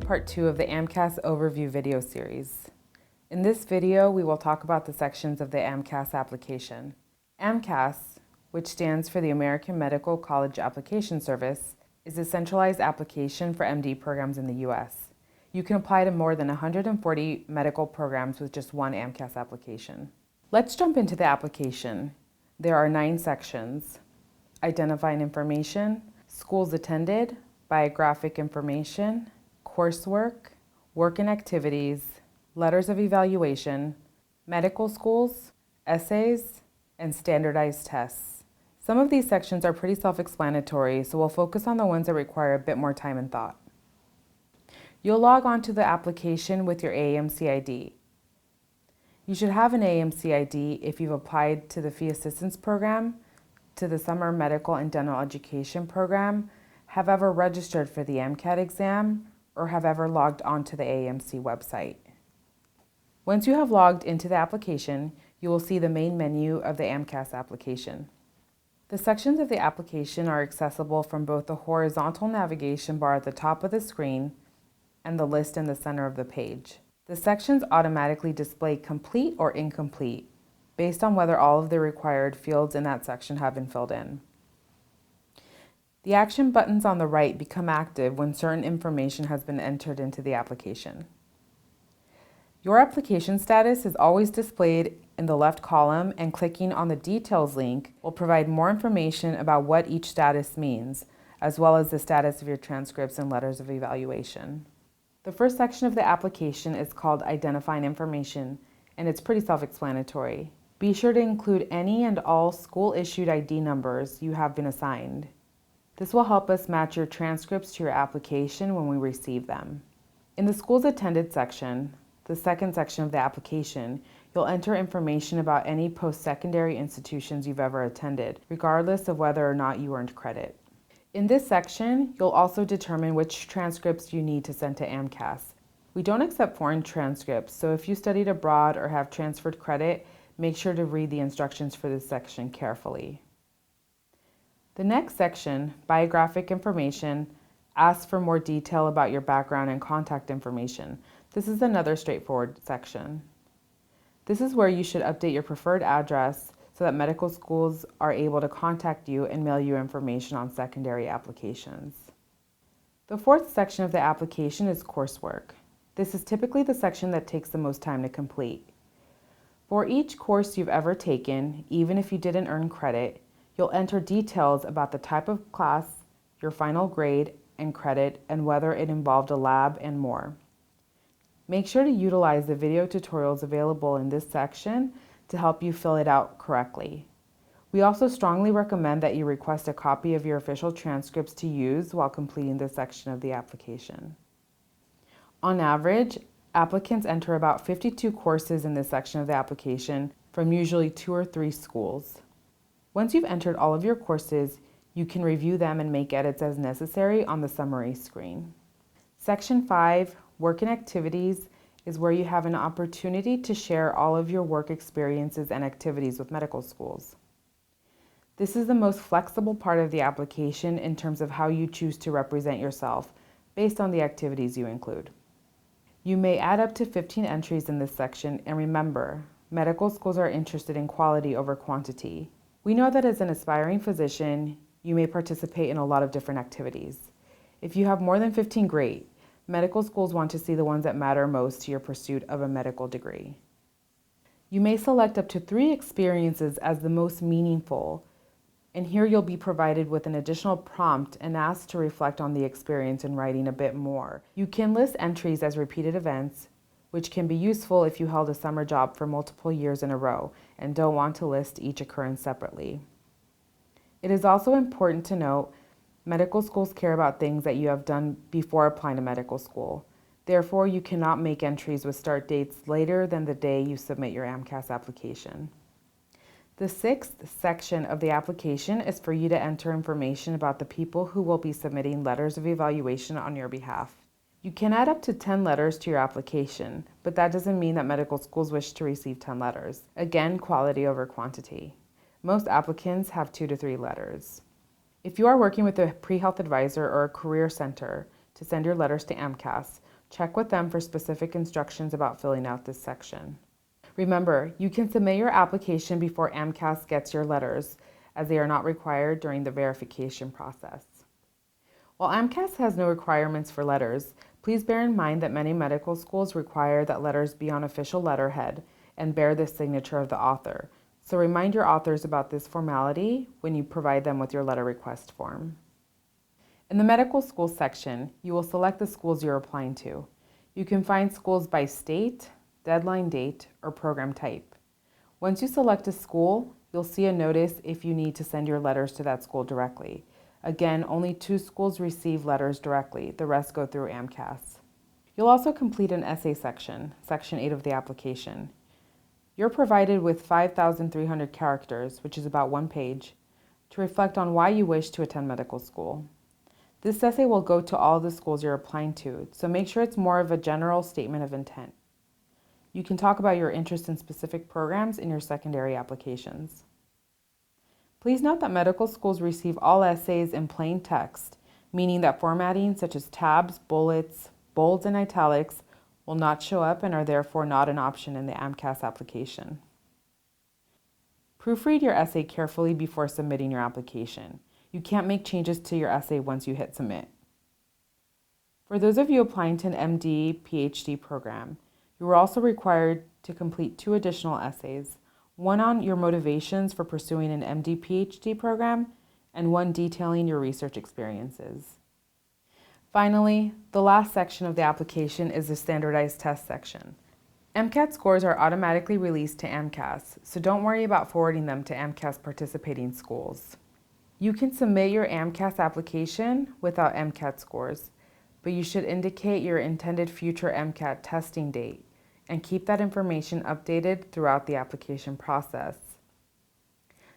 part 2 of the AMCAS overview video series. In this video, we will talk about the sections of the AMCAS application. AMCAS, which stands for the American Medical College Application Service, is a centralized application for MD programs in the U.S. You can apply to more than 140 medical programs with just one AMCAS application. Let's jump into the application. There are 9 sections: identifying information, schools attended, biographic information, coursework, work and activities, letters of evaluation, medical schools, essays, and standardized tests. Some of these sections are pretty self-explanatory, so we'll focus on the ones that require a bit more time and thought. You'll log on to the application with your AAMC ID. You should have an AAMC ID if you've applied to the Fee Assistance Program, to the Summer Medical and Dental Education Program, have ever registered for the MCAT exam, or have ever logged onto the AAMC website. Once you have logged into the application, you will see the main menu of the AMCAS application. The sections of the application are accessible from both the horizontal navigation bar at the top of the screen and the list in the center of the page. The sections automatically display complete or incomplete based on whether all of the required fields in that section have been filled in. The action buttons on the right become active when certain information has been entered into the application. Your application status is always displayed in the left column, and clicking on the Details link will provide more information about what each status means, as well as the status of your transcripts and letters of evaluation. The first section of the application is called Identifying Information, and it's pretty self-explanatory. Be sure to include any and all school-issued ID numbers you have been assigned. This will help us match your transcripts to your application when we receive them. In the Schools Attended section, the second section of the application, you'll enter information about any post-secondary institutions you've ever attended, regardless of whether or not you earned credit. In this section, you'll also determine which transcripts you need to send to AMCAS. We don't accept foreign transcripts, so if you studied abroad or have transferred credit, make sure to read the instructions for this section carefully. The next section, biographic information, asks for more detail about your background and contact information. This is another straightforward section. This is where you should update your preferred address so that medical schools are able to contact you and mail you information on secondary applications. The fourth section of the application is coursework. This is typically the section that takes the most time to complete. For each course you've ever taken, even if you didn't earn credit, you'll enter details about the type of class, your final grade and credit, and whether it involved a lab and more. Make sure to utilize the video tutorials available in this section to help you fill it out correctly. We also strongly recommend that you request a copy of your official transcripts to use while completing this section of the application. On average, applicants enter about 52 courses in this section of the application from usually 2 or 3 schools. Once you've entered all of your courses, you can review them and make edits as necessary on the summary screen. Section 5, Work and Activities, is where you have an opportunity to share all of your work experiences and activities with medical schools. This is the most flexible part of the application in terms of how you choose to represent yourself based on the activities you include. You may add up to 15 entries in this section, and remember, medical schools are interested in quality over quantity. We know that as an aspiring physician, you may participate in a lot of different activities. If you have more than 15, great. Medical schools want to see the ones that matter most to your pursuit of a medical degree. You may select up to 3 experiences as the most meaningful, and here you'll be provided with an additional prompt and asked to reflect on the experience in writing a bit more. You can list entries as repeated events, which can be useful if you held a summer job for multiple years in a row and don't want to list each occurrence separately. It is also important to note medical schools care about things that you have done before applying to medical school. Therefore, you cannot make entries with start dates later than the day you submit your AMCAS application. The 6th section of the application is for you to enter information about the people who will be submitting letters of evaluation on your behalf. You can add up to 10 letters to your application, but that doesn't mean that medical schools wish to receive 10 letters. Again, quality over quantity. Most applicants have 2 to 3 letters. If you are working with a pre-health advisor or a career center to send your letters to AMCAS, Check with them for specific instructions about filling out this section. Remember, you can submit your application before AMCAS gets your letters, as they are not required during the verification process. While AMCAS has no requirements for letters, please bear in mind that many medical schools require that letters be on official letterhead and bear the signature of the author, so remind your authors about this formality when you provide them with your letter request form. In the medical school section, you will select the schools you're applying to. You can find schools by state, deadline date, or program type. Once you select a school, you'll see a notice if you need to send your letters to that school directly. Again, only 2 schools receive letters directly. The rest go through AMCAS. You'll also complete an essay section, Section 8 of the application. You're provided with 5,300 characters, which is about 1 page, to reflect on why you wish to attend medical school. This essay will go to all the schools you're applying to, so make sure it's more of a general statement of intent. You can talk about your interest in specific programs in your secondary applications. Please note that medical schools receive all essays in plain text, meaning that formatting such as tabs, bullets, bolds, and italics will not show up and are therefore not an option in the AMCAS application. Proofread your essay carefully before submitting your application. You can't make changes to your essay once you hit submit. For those of you applying to an MD, PhD program, you are also required to complete 2 additional essays, one on your motivations for pursuing an MD, PhD program, and one detailing your research experiences. Finally, the last section of the application is the standardized test section. MCAT scores are automatically released to AMCAS, so don't worry about forwarding them to AMCAS participating schools. You can submit your AMCAS application without MCAT scores, but you should indicate your intended future MCAT testing date and keep that information updated throughout the application process.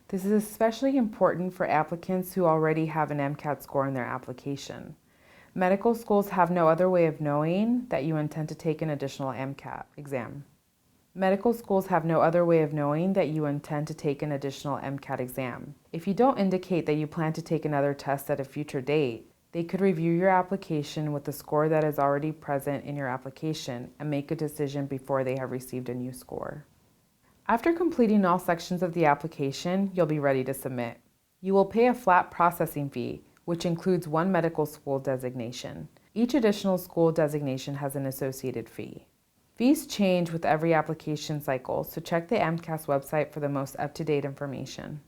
This is especially important for applicants who already have an MCAT score in their application. Medical schools have no other way of knowing that you intend to take an additional MCAT exam. Medical schools have no other way of knowing that you intend to take an additional MCAT exam. If you don't indicate that you plan to take another test at a future date, they could review your application with the score that is already present in your application and make a decision before they have received a new score. After completing all sections of the application, you'll be ready to submit. You will pay a flat processing fee, which includes 1 medical school designation. Each additional school designation has an associated fee. Fees change with every application cycle, so check the AMCAS website for the most up-to-date information.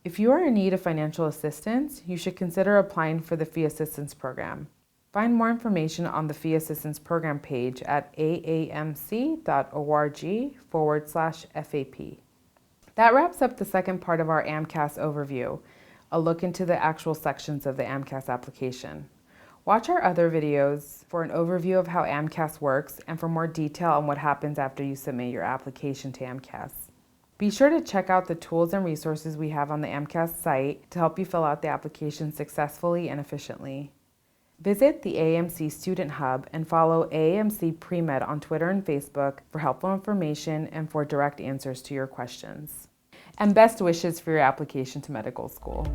If you are in need of financial assistance, you should consider applying for the Fee Assistance Program. Find more information on the Fee Assistance Program page at aamc.org/FAP. That wraps up the second part of our AMCAS overview, a look into the actual sections of the AMCAS application. Watch our other videos for an overview of how AMCAS works and for more detail on what happens after you submit your application to AMCAS. Be sure to check out the tools and resources we have on the AMCAS site to help you fill out the application successfully and efficiently. Visit the AMC Student Hub and follow AMC Pre-Med on Twitter and Facebook for helpful information and for direct answers to your questions. And best wishes for your application to medical school.